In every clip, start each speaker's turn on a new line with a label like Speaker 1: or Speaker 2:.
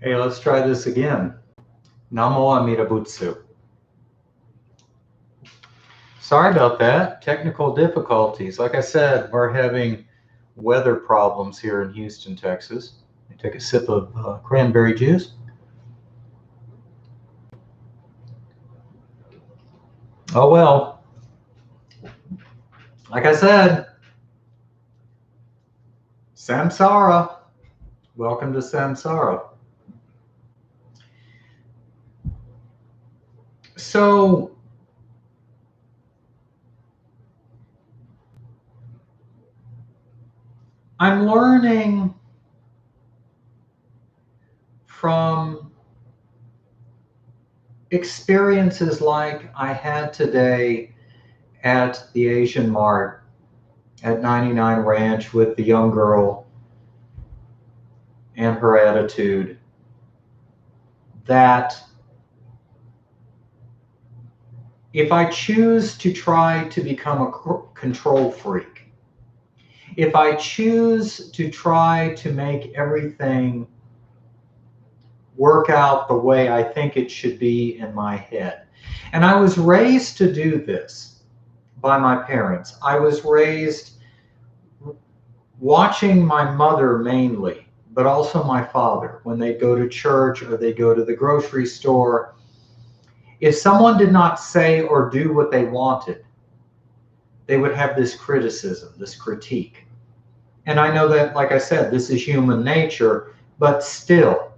Speaker 1: Hey, let's try this again. Namo Amida Butsu. Sorry about that. Technical difficulties. Like I said, we're having weather problems here in Houston, Texas. I take a sip of cranberry juice. Oh well. Like I said, samsara. Welcome to samsara. So, I'm learning from experiences like I had today at the Asian Mart at 99 Ranch with the young girl and her attitude, that if I choose to try to become a control freak, if I choose to try to make everything work out the way I think it should be in my head, and I was raised to do this by my parents. I was raised watching my mother mainly, but also my father, when they go to church or they go to the grocery store. If someone did not say or do what they wanted, they would have this criticism, this critique. And I know that, like I said, this is human nature, but still,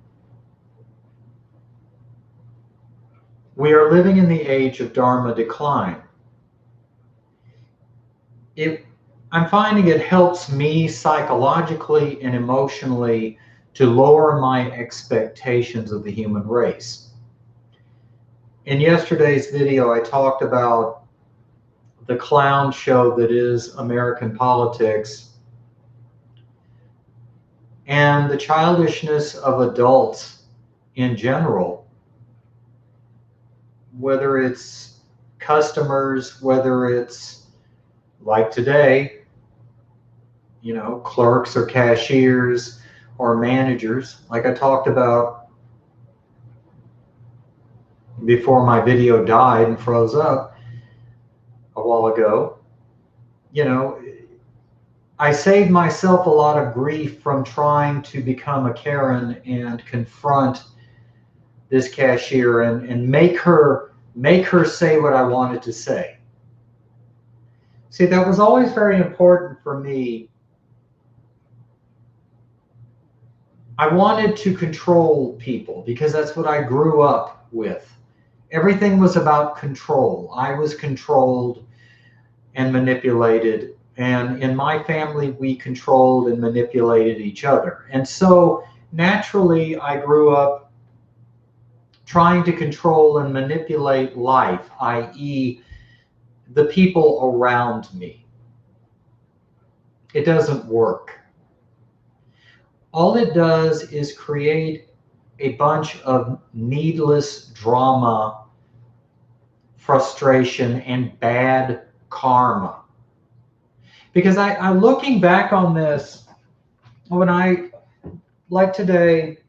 Speaker 1: we are living in the age of Dharma decline. I'm finding it helps me psychologically and emotionally to lower my expectations of the human race. In yesterday's video, I talked about the clown show that is American politics and the childishness of adults in general, whether it's customers, whether it's like today, clerks or cashiers or managers, like I talked about before my video died and froze up a while ago. I saved myself a lot of grief from trying to become a Karen and confront this cashier and make her say what I wanted to say. See, that was always very important for me. I wanted to control people because that's what I grew up with. Everything was about control. I was controlled and manipulated. And in my family, we controlled and manipulated each other. And so naturally, I grew up trying to control and manipulate life, i.e., the people around me. It doesn't work. All it does is create a bunch of needless drama, frustration, and bad karma. Because I looking back on this, like today,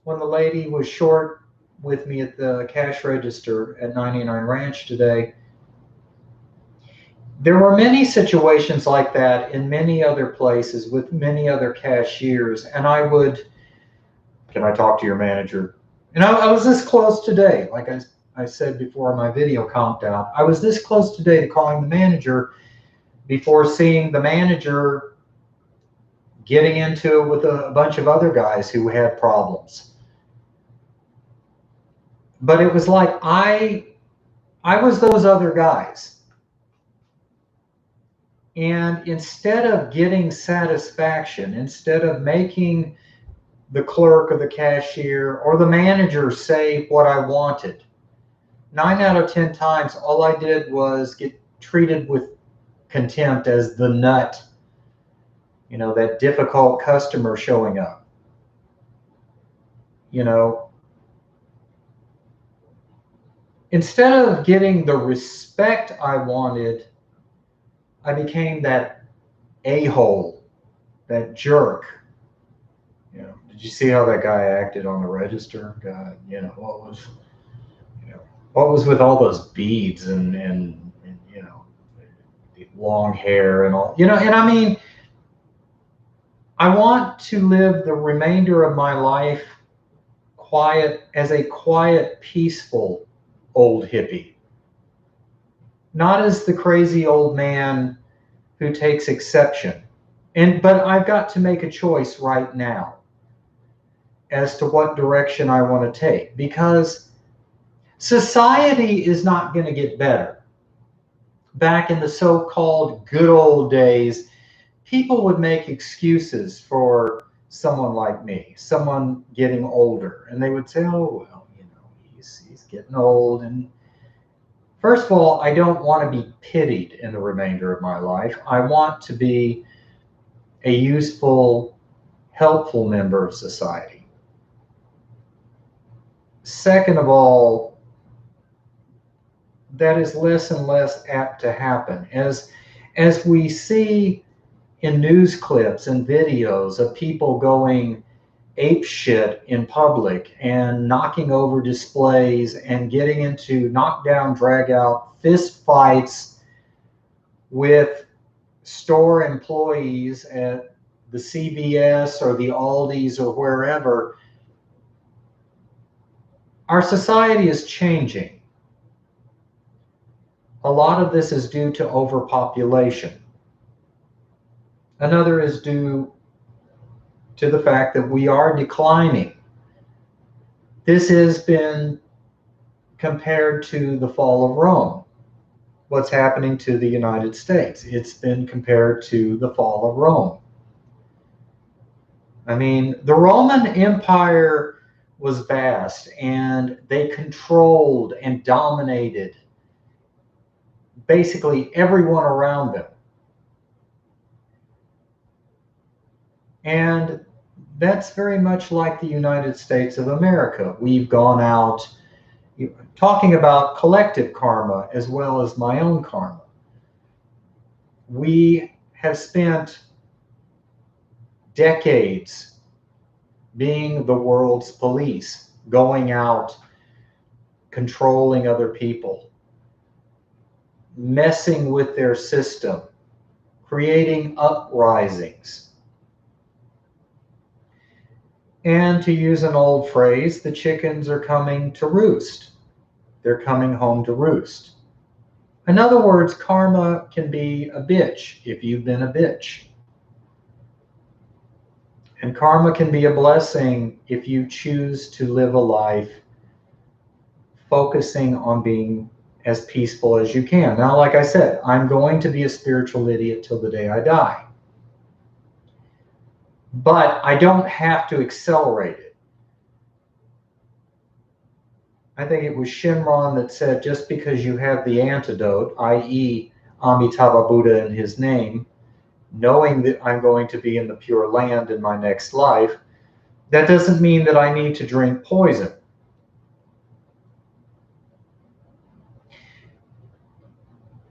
Speaker 1: when the lady was short with me at the cash register at 99 Ranch today, there were many situations like that in many other places with many other cashiers, and I would, can I talk to your manager? And I was this close today, like I said before my video conked out, I was this close today to calling the manager before seeing the manager getting into it with a bunch of other guys who had problems. But it was like I was those other guys. And instead of getting satisfaction, instead of making the clerk or the cashier or the manager say what I wanted, 9 out of 10 times, all I did was get treated with contempt as the nut, that difficult customer showing up. Instead of getting the respect I wanted, I became that a-hole, that jerk. Did you see how that guy acted on the register? God, what was with all those beads and long hair and all, and I mean, I want to live the remainder of my life as a quiet, peaceful old hippie, not as the crazy old man who takes exception. But I've got to make a choice right now as to what direction I want to take, because society is not going to get better. Back in the so-called good old days, people would make excuses for someone like me, someone getting older, and they would say, "Oh, well, he's getting old." And first of all, I don't want to be pitied in the remainder of my life. I want to be a useful, helpful member of society. Second of all, that is less and less apt to happen as we see in news clips and videos of people going ape shit in public and knocking over displays and getting into knockdown, drag out fist fights with store employees at the CVS or the Aldis or wherever. Our society is changing. A lot of this is due to overpopulation. Another is due to the fact that we are declining. This has been compared to the fall of Rome. What's happening to the United States? It's been compared to the fall of Rome. I mean, the Roman Empire was vast, and they controlled and dominated basically everyone around them. And that's very much like the United States of America. We've gone out talking about collective karma as well as my own karma. We have spent decades being the world's police, going out, controlling other people, messing with their system, creating uprisings. And to use an old phrase, the chickens are coming to roost. They're coming home to roost. In other words, karma can be a bitch if you've been a bitch. And karma can be a blessing if you choose to live a life focusing on being as peaceful as you can. Now, like I said, I'm going to be a spiritual idiot till the day I die. But I don't have to accelerate it. I think it was Shinran that said, just because you have the antidote, i.e. Amitabha Buddha in his name, knowing that I'm going to be in the Pure Land in my next life, that doesn't mean that I need to drink poison.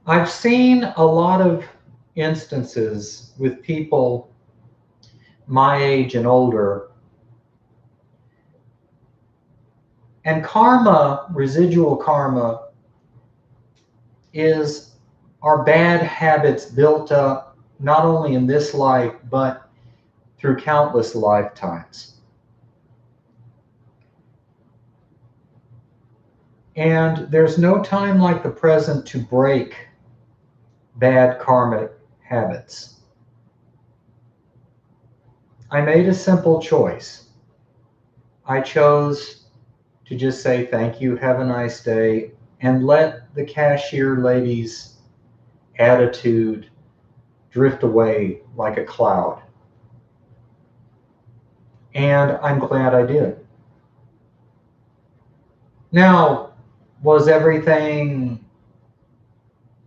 Speaker 1: I've seen a lot of instances with people my age and older, and karma, residual karma, is our bad habits built up not only in this life, but through countless lifetimes. And there's no time like the present to break bad karmic habits. I made a simple choice. I chose to just say thank you, have a nice day, and let the cashier lady's attitude drift away like a cloud. And I'm glad I did. Now, was everything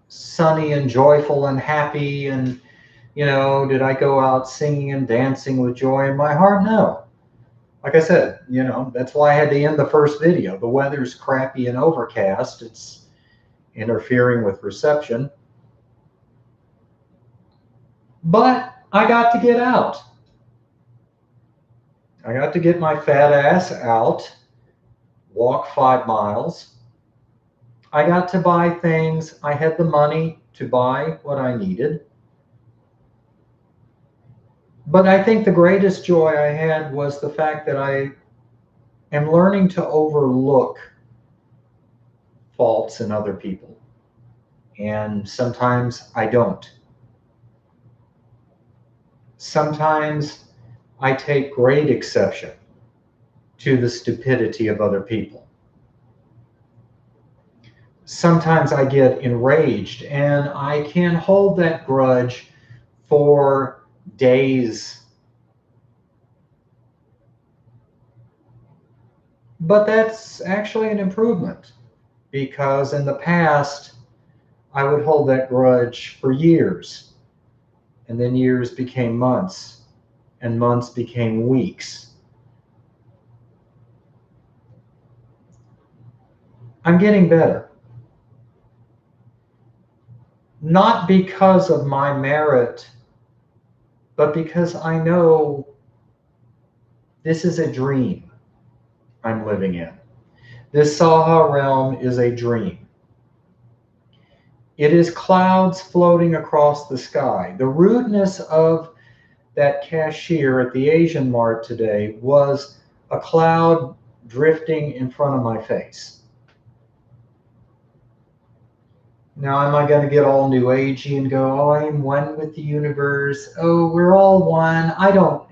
Speaker 1: sunny and joyful and happy? And, did I go out singing and dancing with joy in my heart? No. Like I said, that's why I had to end the first video. The weather's crappy and overcast. It's interfering with reception. But I got to get out. I got to get my fat ass out, walk 5 miles. I got to buy things. I had the money to buy what I needed. But I think the greatest joy I had was the fact that I am learning to overlook faults in other people. And sometimes I don't. Sometimes I take great exception to the stupidity of other people. Sometimes I get enraged and I can hold that grudge for days. But that's actually an improvement because in the past, I would hold that grudge for years, and then years became months, and months became weeks. I'm getting better. Not because of my merit, but because I know this is a dream I'm living in. This Saha realm is a dream. It is clouds floating across the sky. The rudeness of that cashier at the Asian Mart today was a cloud drifting in front of my face. Now, am I going to get all new agey and go, oh, I am one with the universe? Oh, we're all one. I don't,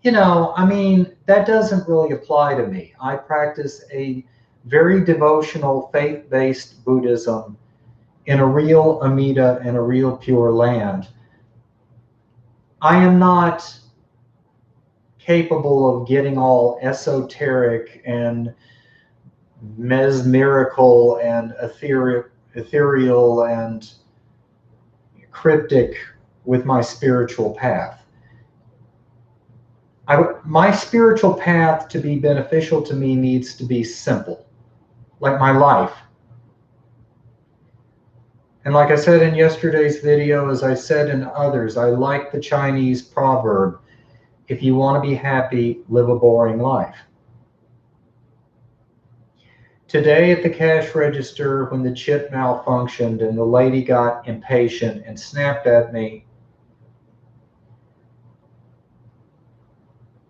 Speaker 1: I mean, that doesn't really apply to me. I practice a very devotional, faith based Buddhism in a real Amida and a real pure land. I am not capable of getting all esoteric and mesmerical and ethereal and cryptic with my spiritual path. My spiritual path to be beneficial to me needs to be simple, like my life. And like I said in yesterday's video, as I said in others, I like the Chinese proverb, if you want to be happy, live a boring life. Today at the cash register, when the chip malfunctioned and the lady got impatient and snapped at me,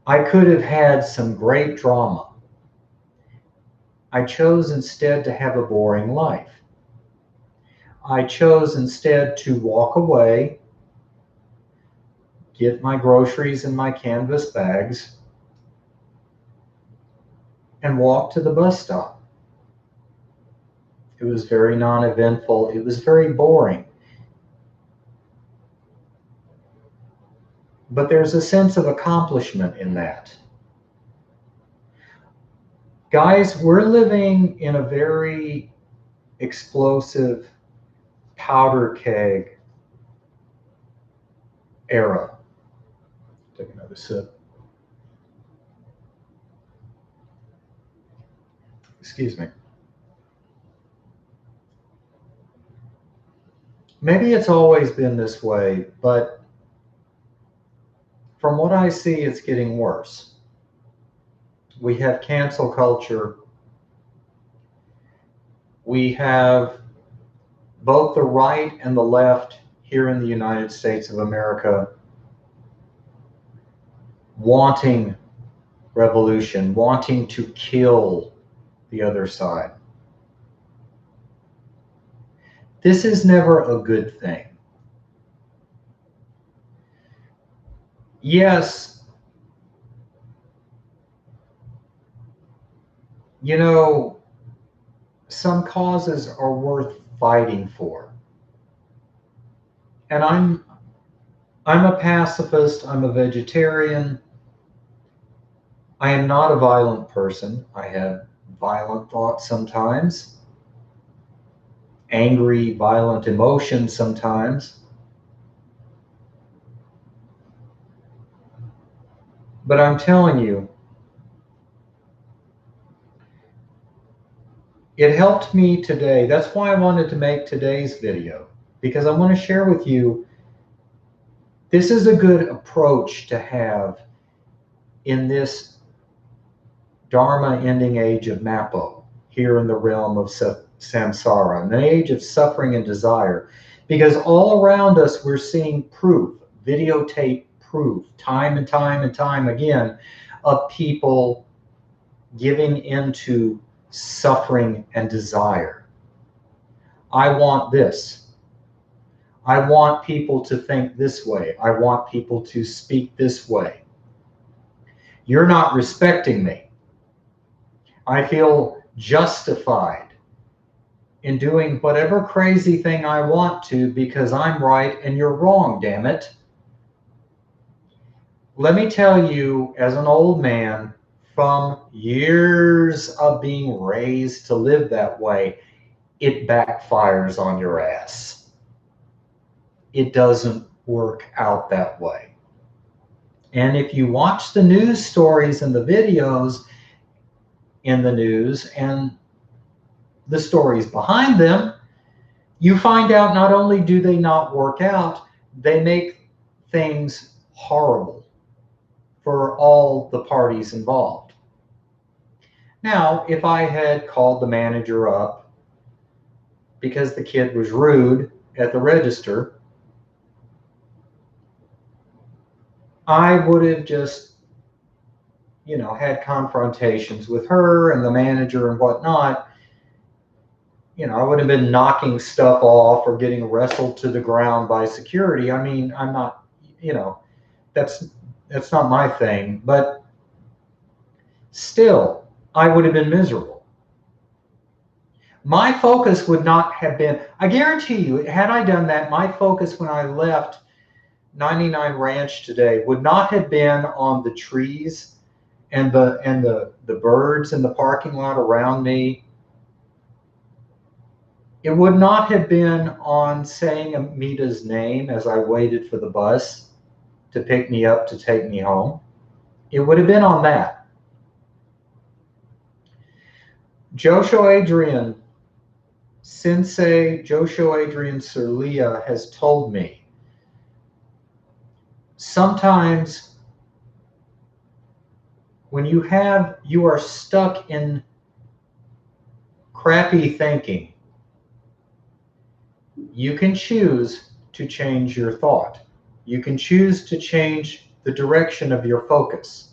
Speaker 1: I could have had some great drama. I chose instead to have a boring life. I chose instead to walk away, get my groceries in my canvas bags, and walk to the bus stop. It was very non-eventful. It was very boring. But there's a sense of accomplishment in that. Guys, we're living in a very explosive powder keg era. Take another sip. Excuse me. Maybe it's always been this way, but from what I see, it's getting worse. We have cancel culture. We have both the right and the left here in the United States of America wanting revolution, wanting to kill the other side. This is never a good thing. Yes, some causes are worth fighting for. And I'm a pacifist, I'm a vegetarian. I am not a violent person. I have violent thoughts sometimes, angry, violent emotions sometimes. But I'm telling you, it helped me today. That's why I wanted to make today's video, because I want to share with you, this is a good approach to have in this Dharma ending age of Mappo, here in the realm of samsara, an age of suffering and desire. Because all around us, we're seeing proof, videotape proof, time and time and time again, of people giving into suffering and desire. I want this. I want people to think this way. I want people to speak this way. You're not respecting me. I feel justified in doing whatever crazy thing I want to because I'm right and you're wrong, damn it. Let me tell you, as an old man, from years of being raised to live that way, it backfires on your ass. It doesn't work out that way. And if you watch the news stories and the videos in the news and the stories behind them, you find out not only do they not work out, they make things horrible for all the parties involved. Now, if I had called the manager up because the kid was rude at the register, I would have just, had confrontations with her and the manager and whatnot. I would have been knocking stuff off or getting wrestled to the ground by security. I mean, I'm not, that's not my thing, but still, I would have been miserable. My focus would not have been, I guarantee you, had I done that, my focus when I left 99 Ranch today would not have been on the trees and the birds in the parking lot around me. It would not have been on saying Amita's name as I waited for the bus to pick me up to take me home. It would have been on that. Sensei Josho Adrian Surlia has told me, sometimes when you are stuck in crappy thinking, you can choose to change your thought. You can choose to change the direction of your focus.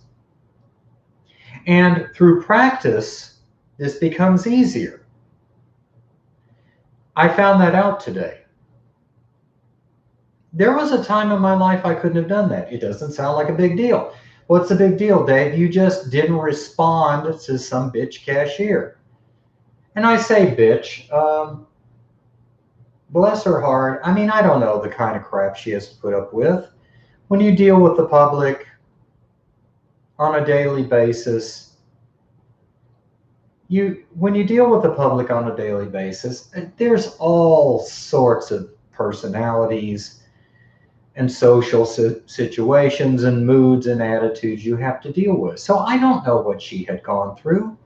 Speaker 1: And through practice, this becomes easier. I found that out today. There was a time in my life I couldn't have done that. It doesn't sound like a big deal. What's the big deal, Dave? You just didn't respond to some bitch cashier. And I say bitch, bless her heart. I mean, I don't know the kind of crap she has to put up with. When you deal with the public on a daily basis, when you deal with the public on a daily basis, there's all sorts of personalities and social situations and moods and attitudes you have to deal with. So I don't know what she had gone through.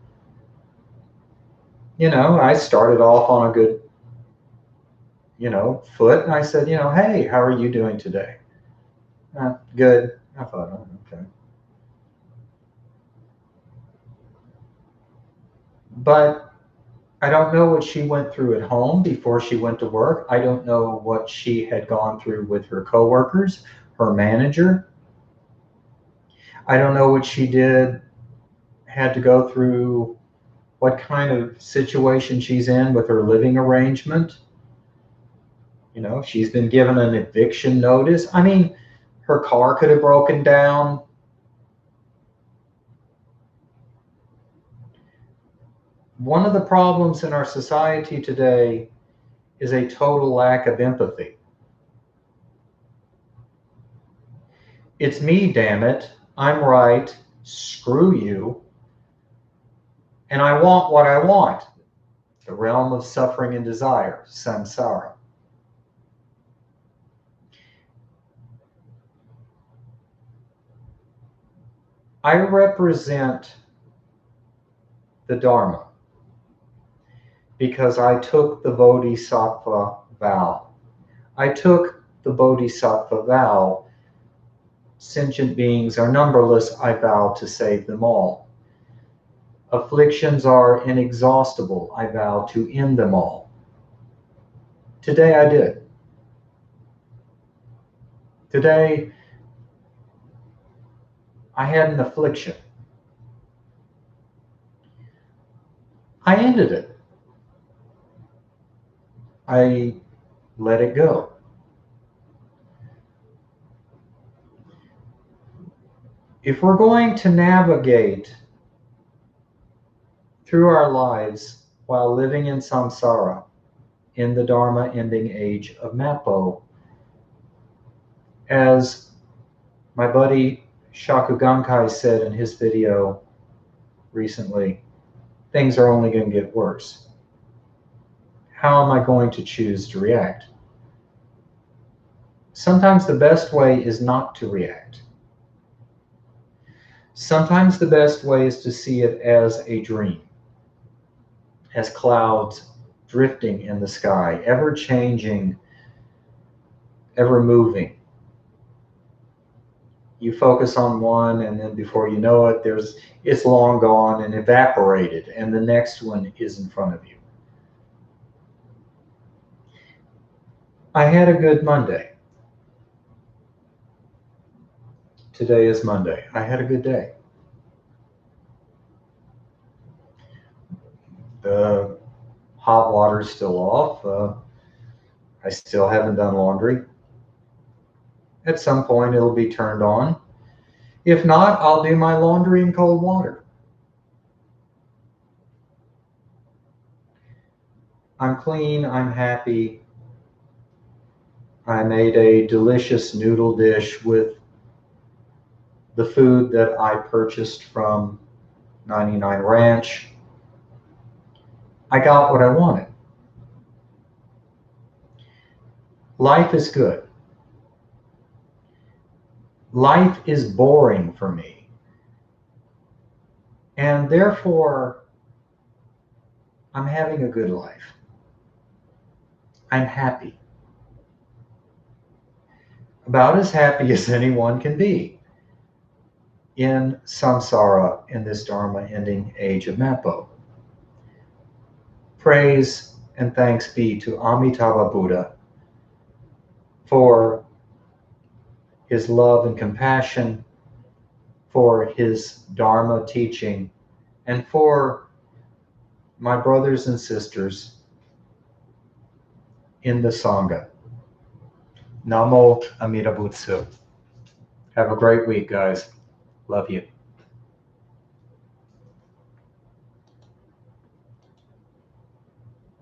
Speaker 1: I started off on a good, foot, and I said, hey, how are you doing today? Good. I thought, oh, okay. But I don't know what she went through at home before she went to work. I don't know what she had gone through with her coworkers, her manager. I don't know what she had to go through, what kind of situation she's in with her living arrangement. She's been given an eviction notice. I mean, her car could have broken down. One of the problems in our society today is a total lack of empathy. It's me, damn it. I'm right. Screw you. And I want what I want. The realm of suffering and desire, samsara. I represent the Dharma because I took the Bodhisattva vow. I took the Bodhisattva vow. Sentient beings are numberless. I vow to save them all. Afflictions are inexhaustible. I vow to end them all. Today I did. Today I had an affliction. I ended it. I let it go. If we're going to navigate through our lives while living in samsara, in the Dharma ending age of Mappo, as my buddy Shakugankai said in his video recently, things are only going to get worse. How am I going to choose to react? Sometimes the best way is not to react. Sometimes the best way is to see it as a dream, as clouds drifting in the sky, ever changing, ever moving. You focus on one, and then before you know it, it's long gone and evaporated, and the next one is in front of you. I had a good Monday. Today is Monday. I had a good day. The hot water's still off. I still haven't done laundry. At some point, it'll be turned on. If not, I'll do my laundry in cold water. I'm clean. I'm happy. I made a delicious noodle dish with the food that I purchased from 99 Ranch. I got what I wanted. Life is good. Life is boring for me. And therefore, I'm having a good life. I'm happy. About as happy as anyone can be in samsara, in this Dharma ending age of Mappo. Praise and thanks be to Amitabha Buddha for his love and compassion, for his Dharma teaching, and for my brothers and sisters in the Sangha. Namo Amida Butsu. Have a great week, guys. Love you.